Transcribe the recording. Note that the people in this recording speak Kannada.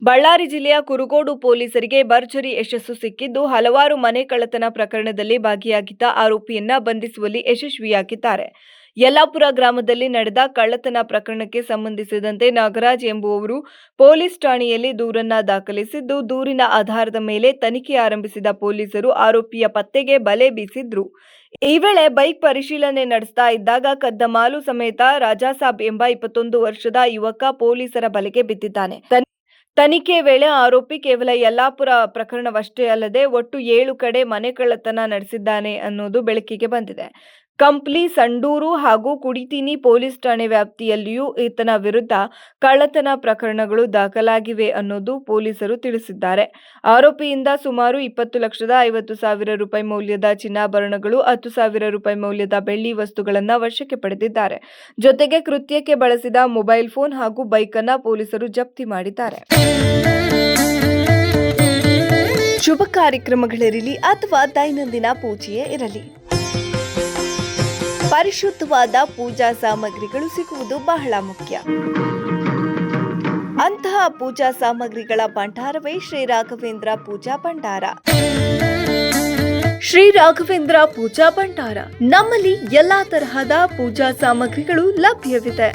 ಬಳ್ಳಾರಿ ಜಿಲ್ಲೆಯ ಕುರುಗೋಡು ಪೊಲೀಸರಿಗೆ ಭರ್ಜರಿ ಯಶಸ್ಸು ಸಿಕ್ಕಿದ್ದು, ಹಲವಾರು ಮನೆ ಕಳ್ಳತನ ಪ್ರಕರಣದಲ್ಲಿ ಭಾಗಿಯಾಗಿದ್ದ ಆರೋಪಿಯನ್ನ ಬಂಧಿಸುವಲ್ಲಿ ಯಶಸ್ವಿಯಾಗಿದ್ದಾರೆ. ಯಲ್ಲಾಪುರ ಗ್ರಾಮದಲ್ಲಿ ನಡೆದ ಕಳ್ಳತನ ಪ್ರಕರಣಕ್ಕೆ ಸಂಬಂಧಿಸಿದಂತೆ ನಾಗರಾಜ್ ಎಂಬುವವರು ಪೊಲೀಸ್ ಠಾಣೆಯಲ್ಲಿ ದೂರನ್ನ ದಾಖಲಿಸಿದ್ದು, ದೂರಿನ ಆಧಾರದ ಮೇಲೆ ತನಿಖೆ ಆರಂಭಿಸಿದ ಪೊಲೀಸರು ಆರೋಪಿಯ ಪತ್ತೆಗೆ ಬಲೆ ಬೀಸಿದ್ರು. ಈ ವೇಳೆ ಬೈಕ್ ಪರಿಶೀಲನೆ ನಡೆಸ್ತಾ ಇದ್ದಾಗ ಕದ್ದ ಮಾಲು ಸಮೇತ ರಾಜಾಸಾಬ್ ಎಂಬ 21 ವರ್ಷದ ಯುವಕ ಪೊಲೀಸರ ಬಲೆಗೆ ಬಿದ್ದಿದ್ದಾನೆ. ತನಿಖೆ ವೇಳೆ ಆರೋಪಿ ಕೇವಲ ಯಲ್ಲಾಪುರ ಪ್ರಕರಣವಷ್ಟೇ ಅಲ್ಲದೆ ಒಟ್ಟು 7 ಕಡೆ ಮನೆ ಕಳ್ಳತನ ನಡೆಸಿದ್ದಾನೆ ಅನ್ನೋದು ಬೆಳಕಿಗೆ ಬಂದಿದೆ. ಕಂಪ್ಲಿ, ಸಂಡೂರು ಹಾಗೂ ಕುಡಿತಿನಿ ಪೊಲೀಸ್ ಠಾಣೆ ವ್ಯಾಪ್ತಿಯಲ್ಲಿಯೂ ಈತನ ವಿರುದ್ಧ ಕಳ್ಳತನ ಪ್ರಕರಣಗಳು ದಾಖಲಾಗಿವೆ ಅನ್ನೋದು ಪೊಲೀಸರು ತಿಳಿಸಿದ್ದಾರೆ. ಆರೋಪಿಯಿಂದ ಸುಮಾರು 20,50,000 ರೂಪಾಯಿ ಮೌಲ್ಯದ ಚಿನ್ನಾಭರಣಗಳು, 10,000 ರೂಪಾಯಿ ಮೌಲ್ಯದ ಬೆಳ್ಳಿ ವಸ್ತುಗಳನ್ನು ವಶಕ್ಕೆ ಪಡೆದಿದ್ದಾರೆ. ಜೊತೆಗೆ ಕೃತ್ಯಕ್ಕೆ ಬಳಸಿದ ಮೊಬೈಲ್ ಫೋನ್ ಹಾಗೂ ಬೈಕ್ ಅನ್ನು ಪೊಲೀಸರು ಜಪ್ತಿ ಮಾಡಿದ್ದಾರೆ. ಶುಭ ಕಾರ್ಯಕ್ರಮಗಳಿರಲಿ ಅಥವಾ ದೈನಂದಿನ ಪೂಜೆಯೇ ಇರಲಿ, ಪರಿಶುದ್ಧವಾದ ಪೂಜಾ ಸಾಮಗ್ರಿಗಳು ಸಿಗುವುದು ಬಹಳ ಮುಖ್ಯ. ಅಂತಹ ಪೂಜಾ ಸಾಮಗ್ರಿಗಳ ಭಂಡಾರವೇ ಶ್ರೀ ರಾಘವೇಂದ್ರ ಪೂಜಾ ಭಂಡಾರ. ಶ್ರೀ ರಾಘವೇಂದ್ರ ಪೂಜಾ ಭಂಡಾರ, ನಮ್ಮಲ್ಲಿ ಎಲ್ಲಾ ತರಹದ ಪೂಜಾ ಸಾಮಗ್ರಿಗಳು ಲಭ್ಯವಿದೆ.